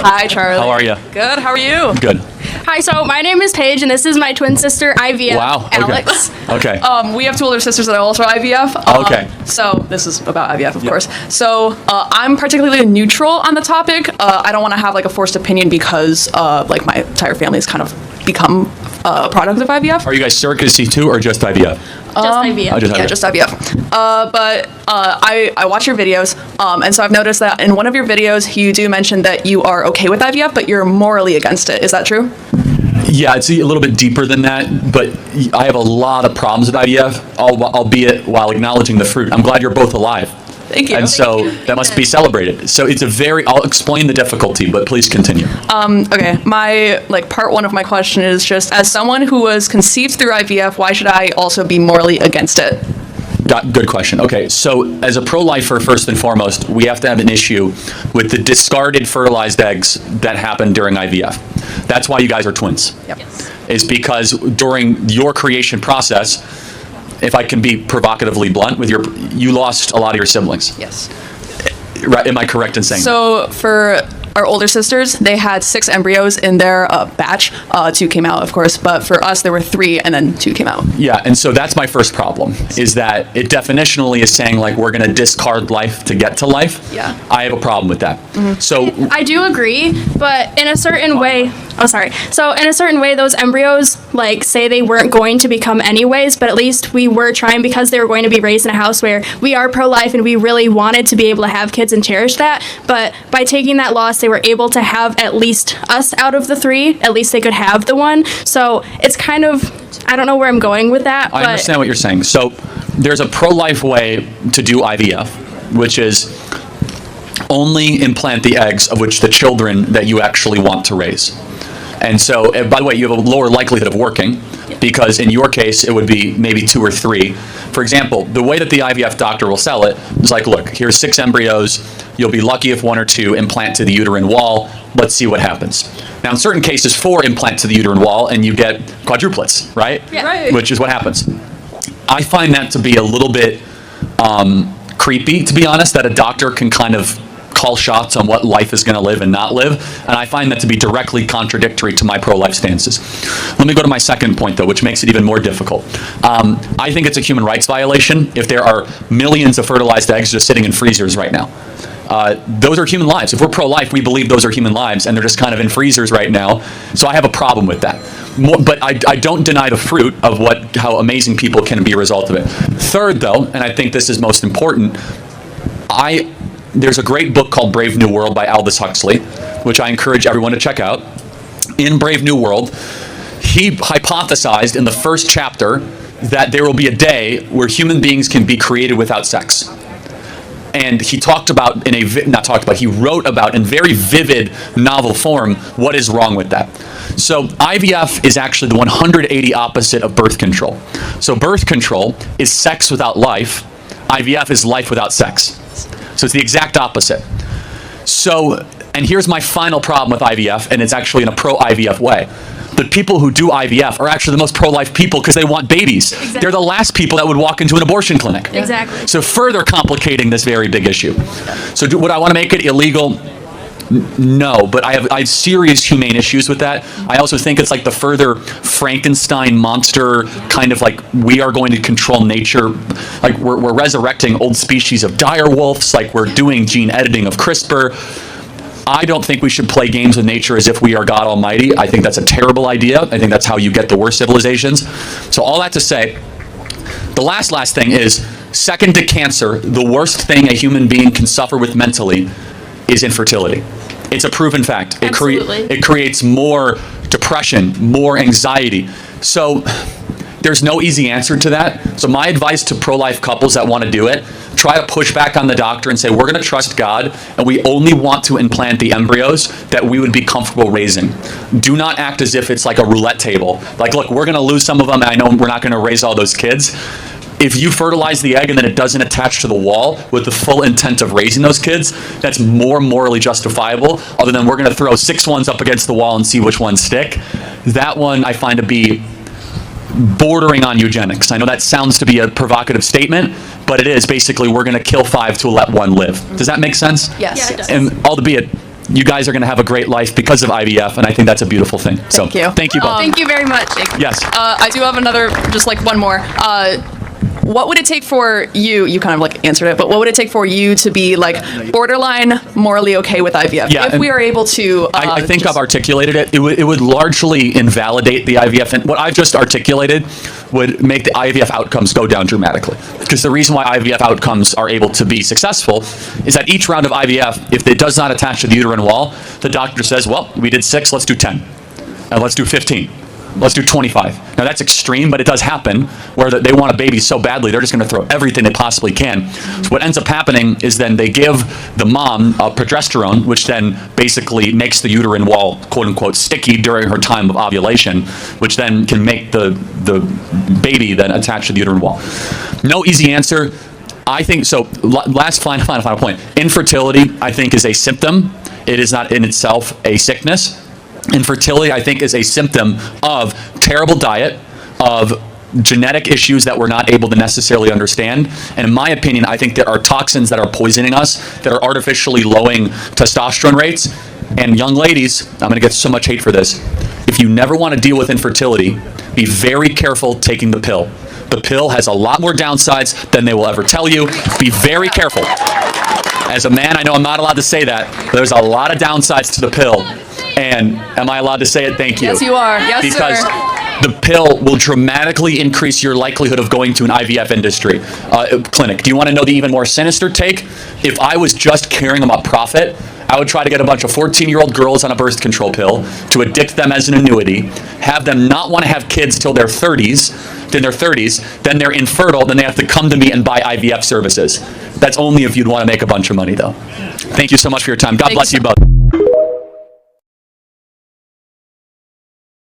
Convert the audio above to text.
Hi, Charlie. How are you? Good. How are you? Good. Hi, so my name is Paige, and this is my twin sister, IVF, Wow. Okay. Alex. Okay. We have two older sisters that are also IVF. Okay. So this is about IVF, of course. So I'm particularly neutral on the topic. I don't want to have like a forced opinion because like my entire family has kind of become a product of IVF. Are you guys surrogacy too, or just IVF? Just IVF. Oh, just Yeah, IVF. just IVF. But I watch your videos, and so I've noticed that in one of your videos you do mention that you are okay with IVF, but you're morally against it. Is that true? Yeah, it's a little bit deeper than that, but I have a lot of problems with IVF, albeit while acknowledging the fruit. I'm glad you're both alive. Thank you. And so that must be celebrated. So it's I'll explain the difficulty, but please continue. Okay, part one of my question is just, as someone who was conceived through IVF, why should I also be morally against it? Good question. Okay, so as a pro-lifer, first and foremost, we have to have an issue with the discarded fertilized eggs that happen during IVF. That's why you guys are twins. Yep. Is because during your creation process, if I can be provocatively blunt, you lost a lot of your siblings. Yes. Right? Am I correct in saying that? So for our older sisters, they had 6 embryos in their batch. 2 came out, of course, but for us, there were 3, and then 2 came out. Yeah, and so that's my first problem, is that it definitionally is saying, like, we're going to discard life to get to life. Yeah. I have a problem with that. So I do agree, but in a certain way, So in a certain way, those embryos, like, say they weren't going to become anyways, but at least we were trying because they were going to be raised in a house where we are pro-life and we really wanted to be able to have kids and cherish that. But by taking that loss, they were able to have at least us out of the 3. At least they could have the 1. So it's kind of, I don't know where I'm going with that. I understand what you're saying. So there's a pro-life way to do IVF, which is only implant the eggs of which the children that you actually want to raise. And so, by the way, you have a lower likelihood of working, because in your case, it would be maybe 2 or 3. For example, the way that the IVF doctor will sell it is like, look, here's 6 embryos. You'll be lucky if 1 or 2 implant to the uterine wall. Let's see what happens. Now, in certain cases, 4 implant to the uterine wall, and you get quadruplets, right? Yeah. Right. Which is what happens. I find that to be a little bit creepy, to be honest, that a doctor can kind of call shots on what life is going to live and not live, and I find that to be directly contradictory to my pro-life stances. Let me go to my second point, though, which makes it even more difficult. I think it's a human rights violation if there are millions of fertilized eggs just sitting in freezers right now. Those are human lives. If we're pro-life, we believe those are human lives, and they're just kind of in freezers right now, so I have a problem with that. But I don't deny the fruit of how amazing people can be a result of it. Third, though, and I think this is most important, there's a great book called Brave New World by Aldous Huxley, which I encourage everyone to check out. In Brave New World, he hypothesized in the first chapter that there will be a day where human beings can be created without sex. And he wrote about in very vivid novel form what is wrong with that. So IVF is actually the 180 opposite of birth control. So birth control is sex without life. IVF is life without sex. So it's the exact opposite. So, and here's my final problem with IVF, and it's actually in a pro-IVF way. The people who do IVF are actually the most pro-life people because they want babies. Exactly. They're the last people that would walk into an abortion clinic. Exactly. So further complicating this very big issue. So would I want to make it illegal? No, but I have serious humane issues with that. I also think it's like the further Frankenstein monster kind of like we are going to control nature. Like we're resurrecting old species of dire wolves, like we're doing gene editing of CRISPR. I don't think we should play games with nature as if we are God Almighty. I think that's a terrible idea. I think that's how you get the worst civilizations. So all that to say, the last thing is, second to cancer, the worst thing a human being can suffer with mentally is infertility. It's a proven fact. It creates more depression, more anxiety. So there's no easy answer to that. So my advice to pro-life couples that want to do it, try to push back on the doctor and say, we're going to trust God, and we only want to implant the embryos that we would be comfortable raising. Do not act as if it's like a roulette table. Like, look, we're going to lose some of them, and I know we're not going to raise all those kids. If you fertilize the egg and then it doesn't attach to the wall with the full intent of raising those kids, that's more morally justifiable, other than we're going to throw 6 ones up against the wall and see which ones stick. That one I find to be bordering on eugenics. I know that sounds to be a provocative statement, but it is basically we're going to kill 5 to let 1 live. Does that make sense? Yes. Yeah, it does. And albeit, you guys are going to have a great life because of IVF, and I think that's a beautiful thing. So, Thank you. Thank you both. Thank you very much. Yes. I do have another, just like one more. What would it take for you? You kind of like answered it, but what would it take for you to be like borderline morally okay with IVF? Yeah, if we are able to. I think I've articulated it. It would largely invalidate the IVF, and what I've just articulated would make the IVF outcomes go down dramatically. Because the reason why IVF outcomes are able to be successful is that each round of IVF, if it does not attach to the uterine wall, the doctor says, well, we did 6, let's do 10, and let's do 15. Let's do 25. Now that's extreme, but it does happen where they want a baby so badly, they're just going to throw everything they possibly can. So what ends up happening is then they give the mom progesterone, which then basically makes the uterine wall, quote unquote, sticky during her time of ovulation, which then can make the baby then attach to the uterine wall. No easy answer. I think so. Last final point. Infertility, I think, is a symptom. It is not in itself a sickness. Infertility, I think, is a symptom of terrible diet, of genetic issues that we're not able to necessarily understand. And in my opinion, I think there are toxins that are poisoning us, that are artificially lowering testosterone rates. And young ladies, I'm going to get so much hate for this. If you never want to deal with infertility, be very careful taking the pill. The pill has a lot more downsides than they will ever tell you. Be very careful. As a man, I know I'm not allowed to say that, but there's a lot of downsides to the pill. And am I allowed to say it? Thank you. Yes, you are. Yes, because sir. the pill will dramatically increase your likelihood of going to an IVF industry clinic. Do you want to know the even more sinister take? If I was just caring about profit, I would try to get a bunch of 14-year-old girls on a birth control pill to addict them as an annuity, have them not want to have kids till their 30s, then they're infertile, then they have to come to me and buy IVF services. That's only if you'd want to make a bunch of money, though. Thank you so much for your time. God bless you both.